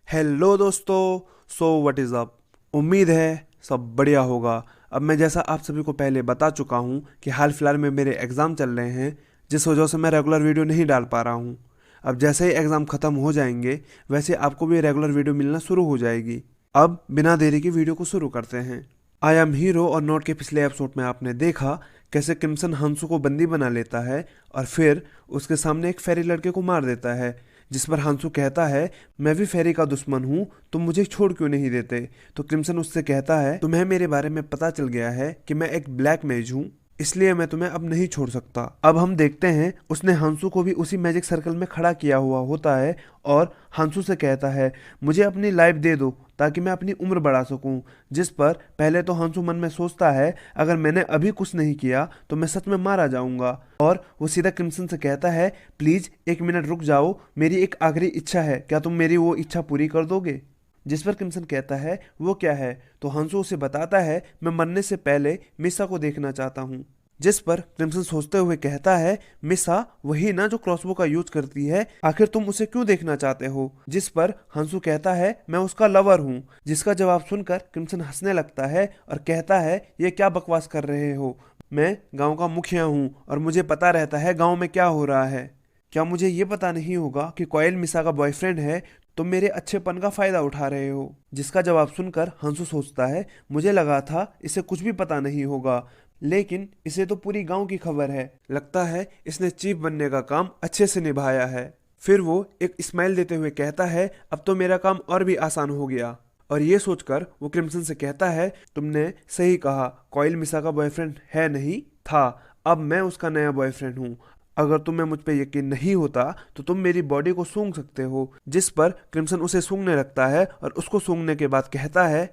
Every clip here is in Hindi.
हेलो दोस्तों। What is up. उम्मीद है सब बढ़िया होगा। अब मैं जैसा आप सभी को पहले बता चुका हूँ कि हाल फिलहाल में मेरे एग्ज़ाम चल रहे हैं, जिस वजह से मैं रेगुलर वीडियो नहीं डाल पा रहा हूँ। अब जैसे ही एग्ज़ाम ख़त्म हो जाएंगे वैसे आपको भी रेगुलर वीडियो मिलना शुरू हो जाएगी। अब बिना देरी की वीडियो को शुरू करते हैं। आई एम हीरो और नॉट के पिछले एपिसोड में आपने देखा कैसे क्रिम्सन हंसू को बंदी बना लेता है और फिर उसके सामने एक फेरी लड़के को मार देता है, जिस पर हांसू कहता है मैं भी फेरी का दुश्मन हूँ, तुम मुझे छोड़ क्यों नहीं देते। तो क्रिम्सन उससे कहता है तुम्हें मेरे बारे में पता चल गया है कि मैं एक ब्लैक मेज हूँ, इसलिए मैं तुम्हें अब नहीं छोड़ सकता। अब हम देखते हैं उसने हांसू को भी उसी मैजिक सर्कल में खड़ा किया हुआ होता है और हांसू से कहता है मुझे अपनी लाइफ दे दो ताकि मैं अपनी उम्र बढ़ा सकूं। जिस पर पहले तो हांसू मन में सोचता है अगर मैंने अभी कुछ नहीं किया तो मैं सच में मारा जाऊंगा, और वो सीधा क्रिम्सन से कहता है प्लीज 1 मिनट रुक जाओ, मेरी एक आखिरी इच्छा है, क्या तुम मेरी वो इच्छा पूरी कर दोगे। जिस पर क्रिम्सन कहता है वो क्या है, तो हंसू उसे बताता है मैं मरने से पहले मिसा को देखना चाहता हूँ। जिस पर क्रिम्सन सोचते हुए कहता है मिसा वही ना जो क्रॉसबो का यूज करती है, आखिर तुम उसे क्यों देखना चाहते हो। जिस पर हंसू कहता है मैं उसका लवर हूँ। जिसका जवाब सुनकर क्रिम्सन हंसने लगता है और कहता है ये क्या बकवास कर रहे हो, मैं गांव का मुखिया हूँ और मुझे पता रहता है गांव में क्या हो रहा है। क्या मुझे ये पता नहीं होगा कि कोयल मिसा का बॉयफ्रेंड है, तुम मेरे अच्छेपन का फायदा उठा रहे हो। जिसका जवाब सुनकर हंसू सोचता है मुझे लगा था इसे कुछ भी पता नहीं होगा, लेकिन इसे तो पूरी गांव की खबर है, लगता है इसने चीफ बनने का काम अच्छे से निभाया है। फिर वो एक स्माइल देते हुए कहता है अब तो मेरा काम और भी आसान हो गया। और ये सोचकर वो क्रिम्सन से कहता है तुमने सही कहा, कॉयल मिसा का बॉयफ्रेंड है नहीं था, अब मैं उसका नया बॉयफ्रेंड हूँ। अगर तुम्हें मुझ पे यकीन नहीं होता तो तुम मेरी बॉडी को सूंघ सकते हो। जिस पर क्रिम्सन उसे सूंघने लगता है और उसको सूंघने के बाद कहता है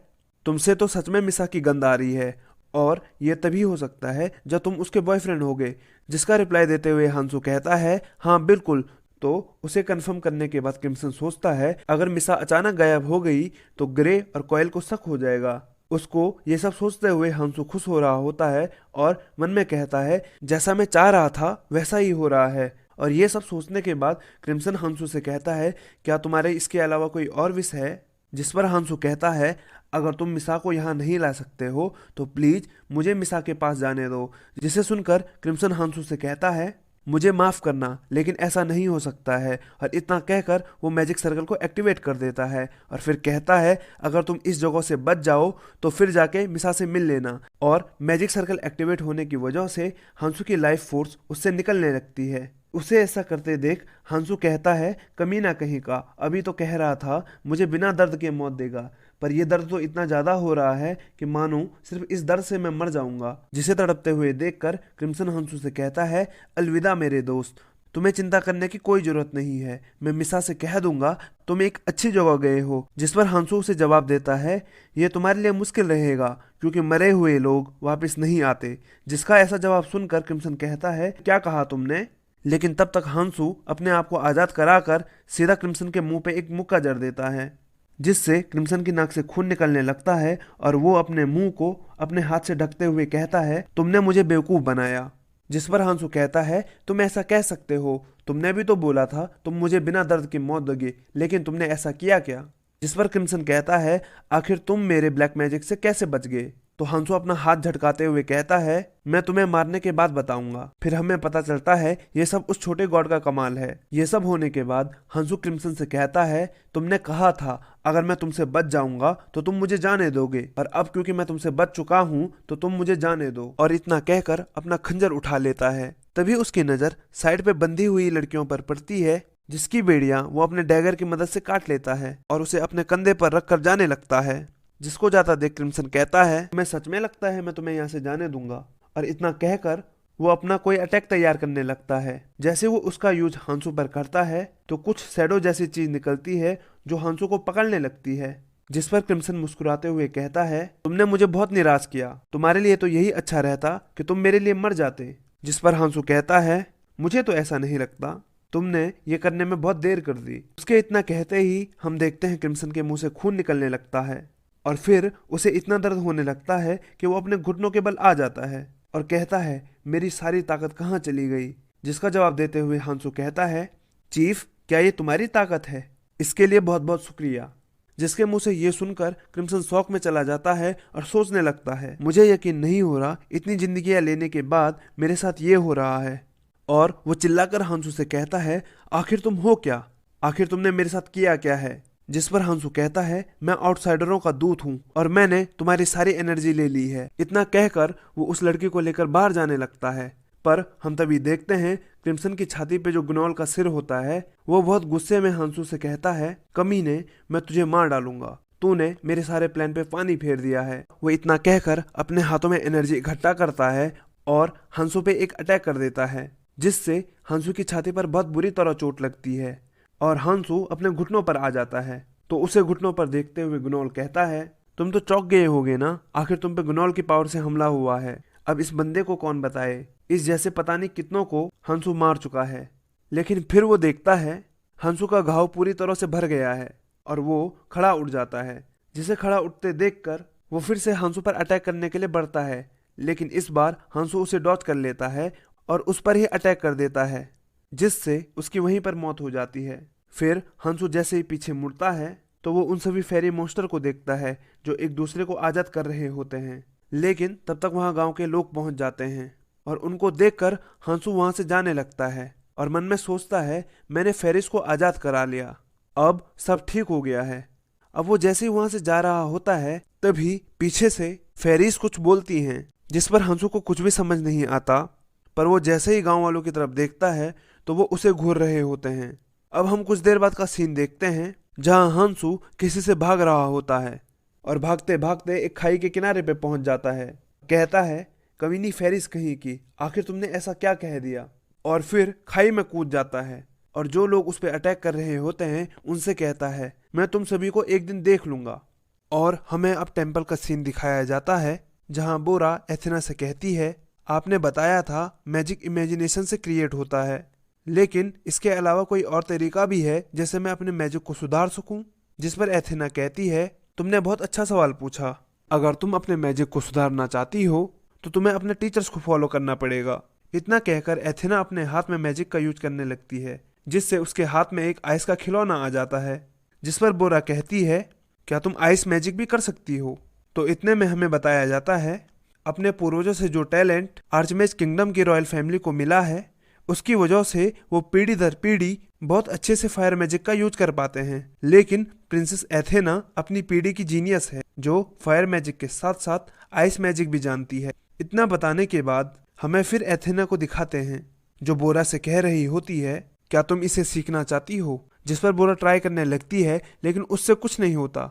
तुमसे तो सच में मिसा की गंध आ रही है, और ये तभी हो सकता है जब तुम उसके बॉयफ्रेंड होगे। जिसका रिप्लाई देते हुए हांसू कहता है हाँ बिल्कुल। तो उसे कंफर्म करने के बाद क्रिम्सन सोचता है अगर मिसा अचानक गायब हो गई तो ग्रे और कोयल को शक हो जाएगा। उसको ये सब सोचते हुए हंसू खुश हो रहा होता है और मन में कहता है जैसा मैं चाह रहा था वैसा ही हो रहा है। और ये सब सोचने के बाद क्रिम्सन हंसू से कहता है क्या तुम्हारे इसके अलावा कोई और विश है। जिस पर हंसू कहता है अगर तुम मिसा को यहाँ नहीं ला सकते हो तो प्लीज मुझे मिसा के पास जाने दो। जिसे सुनकर क्रिम्सन हंसू से कहता है मुझे माफ करना लेकिन ऐसा नहीं हो सकता है, और इतना कहकर वो मैजिक सर्कल को एक्टिवेट कर देता है और फिर कहता है अगर तुम इस जगह से बच जाओ तो फिर जाके मिसा से मिल लेना। और मैजिक सर्कल एक्टिवेट होने की वजह से हंसू की लाइफ फोर्स उससे निकलने लगती है। उसे ऐसा करते देख हंसू कहता है कमीना कहीं का, अभी तो कह रहा था मुझे बिना दर्द के मौत देगा, पर यह दर्द तो इतना ज्यादा हो रहा है कि मानो सिर्फ इस दर्द से मैं मर जाऊंगा। जिसे तड़पते हुए देखकर क्रिम्सन हंसू से कहता है अलविदा मेरे दोस्त, तुम्हें चिंता करने की कोई जरूरत नहीं है, मैं मिसा से कह दूंगा तुम एक अच्छी जगह गए हो। जिस पर हंसू उसे जवाब देता है यह तुम्हारे लिए मुश्किल रहेगा क्योंकि मरे हुए लोग वापस नहीं आते। जिसका ऐसा जवाब सुनकर क्रिम्सन कहता है क्या कहा तुमने। लेकिन तब तक हंसू अपने आप को आजाद कराकर सीधा क्रिम्सन के मुंह पे एक मुक्का जड़ देता है, जिससे क्रिम्सन की नाक से खून निकलने लगता है और वो अपने मुंह को अपने हाथ से ढकते हुए कहता है तुमने मुझे बेवकूफ बनाया। जिस पर हंसू कहता है तुम ऐसा कह सकते हो, तुमने भी तो बोला था तुम मुझे बिना दर्द की मौत दोगे, लेकिन तुमने ऐसा किया क्या। जिस पर क्रिम्सन कहता है आखिर तुम मेरे ब्लैक मैजिक से कैसे बच गए। तो हंसू अपना हाथ झटकाते हुए कहता है मैं तुम्हें मारने के बाद बताऊंगा। फिर हमें पता चलता है ये सब उस छोटे गॉड का कमाल है। ये सब होने के बाद हंसू क्रिम्सन से कहता है तुमने कहा था अगर मैं तुमसे बच जाऊंगा तो तुम मुझे जाने दोगे, और अब क्योंकि मैं तुमसे बच चुका हूँ तो तुम मुझे जाने दो। और इतना कहकर अपना खंजर उठा लेता है। तभी उसकी नजर साइड पे बंधी हुई लड़कियों पर पड़ती है, जिसकी बेड़ियां वो अपने डैगर की मदद से काट लेता है और उसे अपने कंधे पर रखकर जाने लगता है। जिसको जाता देख क्रिम्सन कहता है मैं सच में लगता है मैं तुम्हें यहाँ से जाने दूंगा। और इतना कहकर वो अपना कोई अटैक तैयार करने लगता है। जैसे वो उसका यूज हंसू पर करता है तो कुछ शैडो जैसी चीज निकलती है जो हंसू को पकड़ने लगती है। जिस पर क्रिम्सन मुस्कुराते हुए कहता है तुमने मुझे बहुत निराश किया, तुम्हारे लिए तो यही अच्छा रहता कि तुम मेरे लिए मर जाते। जिस पर हंसू कहता है मुझे तो ऐसा नहीं लगता, तुमने ये करने में बहुत देर कर दी। उसके इतना कहते ही हम देखते हैं क्रिम्सन के मुंह से खून निकलने लगता है और फिर उसे इतना दर्द होने लगता है कि वो अपने घुटनों के बल आ जाता है और कहता है मेरी सारी ताकत कहाँ चली गई। जिसका जवाब देते हुए हांसू कहता है चीफ क्या ये तुम्हारी ताकत है, इसके लिए बहुत बहुत शुक्रिया। जिसके मुंह से ये सुनकर क्रिम्सन शॉक में चला जाता है और सोचने लगता है, मुझे यकीन नहीं हो रहा इतनी जिंदगियां लेने के बाद मेरे साथ ये हो रहा है। और वो चिल्लाकर हंसू से कहता है, आखिर तुम हो क्या? आखिर तुमने मेरे साथ किया क्या है? जिस पर हंसू कहता है, मैं आउटसाइडरों का दूत हूँ और मैंने तुम्हारी सारी एनर्जी ले ली है। इतना कहकर वो उस लड़की को लेकर बाहर जाने लगता है। पर हम तभी देखते हैं क्रिम्सन की छाती पे जो ग्नोल का सिर होता है वो बहुत गुस्से में हंसू से कहता है, कमीने, मैं तुझे मार डालूंगा, तूने मेरे सारे प्लान पे पानी फेर दिया है। वो इतना कहकर अपने हाथों में एनर्जी इकट्ठा करता है और हंसू पे एक अटैक कर देता है, जिससे हंसू की छाती पर बहुत बुरी तरह चोट लगती है और हंसू अपने घुटनों पर आ जाता है। तो उसे घुटनों पर देखते हुए ग्नोल कहता है, तुम तो चौंक गए होगे ना, आखिर तुम पे ग्नोल की पावर से हमला हुआ है। अब इस बंदे को कौन बताए, इस जैसे पता नहीं कितनों को हंसू मार चुका है। लेकिन फिर वो देखता है हंसू का घाव पूरी तरह से भर गया है और वो खड़ा उठ जाता है, जिसे खड़ा उठते देखकर वो फिर से हंसू पर अटैक करने के लिए बढ़ता है। लेकिन इस बार हंसू उसे डॉच कर लेता है और उस पर ही अटैक कर देता है, जिससे उसकी वहीं पर मौत हो जाती है। फिर हंसू जैसे ही पीछे मुड़ता है तो वो उन सभी फेरी मॉन्स्टर को देखता है जो एक दूसरे को आजाद कर रहे होते हैं। लेकिन तब तक वहां गांव के लोग पहुंच जाते हैं और उनको देखकर हंसू वहां से जाने लगता है और मन में सोचता है, मैंने फेरिस को आजाद करा लिया, अब सब ठीक हो गया है। अब वो जैसे ही वहां से जा रहा होता है तभी पीछे से फेरिस कुछ बोलती हैं, जिस पर हंसू को कुछ भी समझ नहीं आता। पर वो जैसे ही गांव वालों की तरफ देखता है तो वो उसे घूर रहे होते हैं। अब हम कुछ देर बाद का सीन देखते हैं जहां हंसू किसी से भाग रहा होता है और भागते भागते एक खाई के किनारे पे पहुंच जाता है। कहता है, कमीनी फेरिस कहीं की, आखिर तुमने ऐसा क्या कह दिया? और फिर खाई में कूद जाता है और जो लोग उस पर अटैक कर रहे होते हैं उनसे कहता है, मैं तुम सभी को एक दिन देख लूंगा। और हमें अब टेम्पल का सीन दिखाया जाता है जहां बोरा एथेना से कहती है, आपने बताया था मैजिक इमेजिनेशन से क्रिएट होता है, लेकिन इसके अलावा कोई और तरीका भी है जैसे मैं अपने मैजिक को सुधार सकूं? जिस पर एथेना कहती है, तुमने बहुत अच्छा सवाल पूछा, अगर तुम अपने मैजिक को सुधारना चाहती हो तो तुम्हें अपने टीचर्स को फॉलो करना पड़ेगा। इतना कहकर एथेना अपने हाथ में मैजिक का यूज करने लगती है, जिससे उसके हाथ में एक आइस का खिलौना आ जाता है। जिस पर बोरा कहती है, क्या तुम आइस मैजिक भी कर सकती हो? तो इतने में हमें बताया जाता है अपने पूर्वजों से जो टैलेंट आर्चमेज किंगडम की रॉयल फैमिली को मिला है उसकी वजह से वो पीढ़ी दर पीढ़ी बहुत अच्छे से फायर मैजिक का यूज कर पाते हैं। लेकिन प्रिंसेस एथेना अपनी पीढ़ी की जीनियस है जो फायर मैजिक के साथ साथ आइस मैजिक भी जानती है। इतना बताने के बाद हमें फिर एथेना को दिखाते हैं जो बोरा से कह रही होती है, क्या तुम इसे सीखना चाहती हो? जिस पर बोरा ट्राई करने लगती है लेकिन उससे कुछ नहीं होता।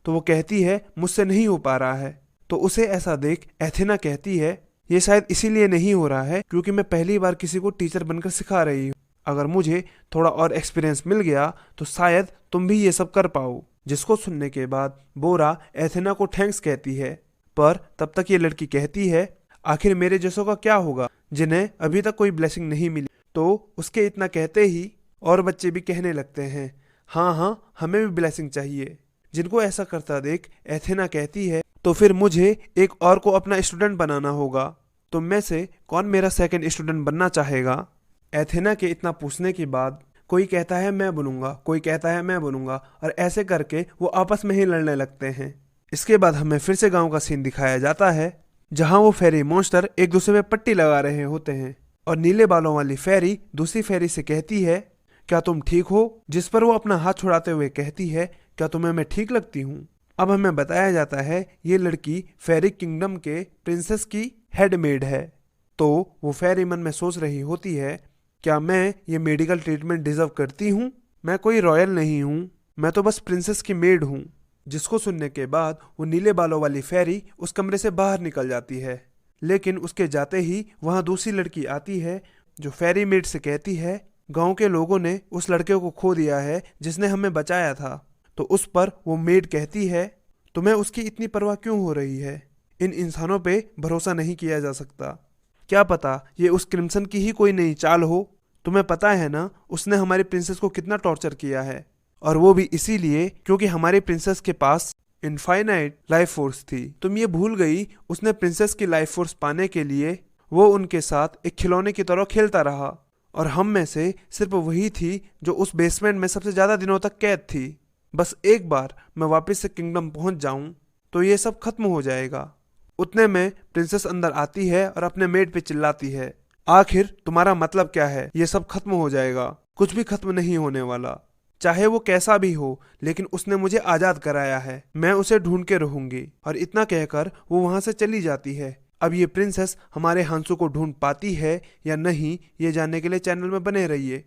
तो वो कहती है, मुझसे नहीं हो पा रहा है। तो उसे ऐसा देख एथेना कहती है, ये शायद इसीलिए नहीं हो रहा है क्योंकि मैं पहली बार किसी को टीचर बनकर सिखा रही हूँ। अगर मुझे थोड़ा और एक्सपीरियंस मिल गया तो शायद तुम भी ये सब कर पाओ। जिसको सुनने के बाद बोरा एथेना को थैंक्स कहती है। पर तब तक ये लड़की कहती है, आखिर मेरे जैसों का क्या होगा जिन्हें अभी तक कोई ब्लेसिंग नहीं मिली? तो उसके इतना कहते ही और बच्चे भी कहने लगते हैं, हाँ हाँ, हमें भी ब्लेसिंग चाहिए। जिनको ऐसा करता देख एथेना कहती है, तो फिर मुझे एक और को अपना स्टूडेंट बनाना होगा। तुम में से कौन मेरा सेकंड स्टूडेंट बनना चाहेगा? एथेना के इतना पूछने के बाद कोई कहता है मैं बनूंगा, कोई कहता है मैं बनूंगा, और ऐसे करके वो आपस में ही लड़ने लगते हैं। इसके बाद हमें फिर से गांव का सीन दिखाया जाता है जहां वो फेरी मॉन्स्टर एक दूसरे में पट्टी लगा रहे होते हैं और नीले बालों वाली फेरी दूसरी फेरी से कहती है, क्या तुम ठीक हो? जिस पर वो अपना हाथ छुड़ाते हुए कहती है, क्या तुम्हें मैं ठीक लगती हूँ? अब हमें बताया जाता है ये लड़की फेरी किंगडम के प्रिंसेस की हेडमेड है। तो वो फेरी मन में सोच रही होती है, क्या मैं ये मेडिकल ट्रीटमेंट डिजर्व करती हूँ? मैं कोई रॉयल नहीं हूँ, मैं तो बस प्रिंसेस की मेड हूँ। जिसको सुनने के बाद वो नीले बालों वाली फेरी उस कमरे से बाहर निकल जाती है। लेकिन उसके जाते ही वहाँ दूसरी लड़की आती है जो फेरी मेड से कहती है, गांव के लोगों ने उस लड़के को खो दिया है जिसने हमें बचाया था। तो उस पर वो मेड कहती है, तुम्हें उसकी इतनी परवाह क्यों हो रही है? इन इंसानों पे भरोसा नहीं किया जा सकता। क्या पता ये उस क्रिम्सन की ही कोई नई चाल हो। तुम्हें पता है ना उसने हमारी प्रिंसेस को कितना टॉर्चर किया है, और वो भी इसीलिए क्योंकि हमारी प्रिंसेस के पास इनफाइनाइट लाइफ फोर्स थी। तुम ये भूल गई उसने प्रिंसेस की लाइफ फोर्स पाने के लिए वो उनके साथ एक खिलौने की तरह खेलता रहा, और हम में से सिर्फ वही थी जो उस बेसमेंट में सबसे ज्यादा दिनों तक कैद थी। बस एक बार मैं वापस से किंगडम पहुंच जाऊं तो ये सब खत्म हो जाएगा। उतने में प्रिंसेस अंदर आती है और अपने मेड पे चिल्लाती है, आखिर तुम्हारा मतलब क्या है? ये सब खत्म हो जाएगा। कुछ भी खत्म नहीं होने वाला, चाहे वो कैसा भी हो, लेकिन उसने मुझे आजाद कराया है, मैं उसे ढूंढ के रहूंगी। और इतना कहकर वो वहां से चली जाती है। अब ये प्रिंसेस हमारे हांसू को ढूंढ पाती है या नहीं, ये जानने के लिए चैनल में बने रहिए।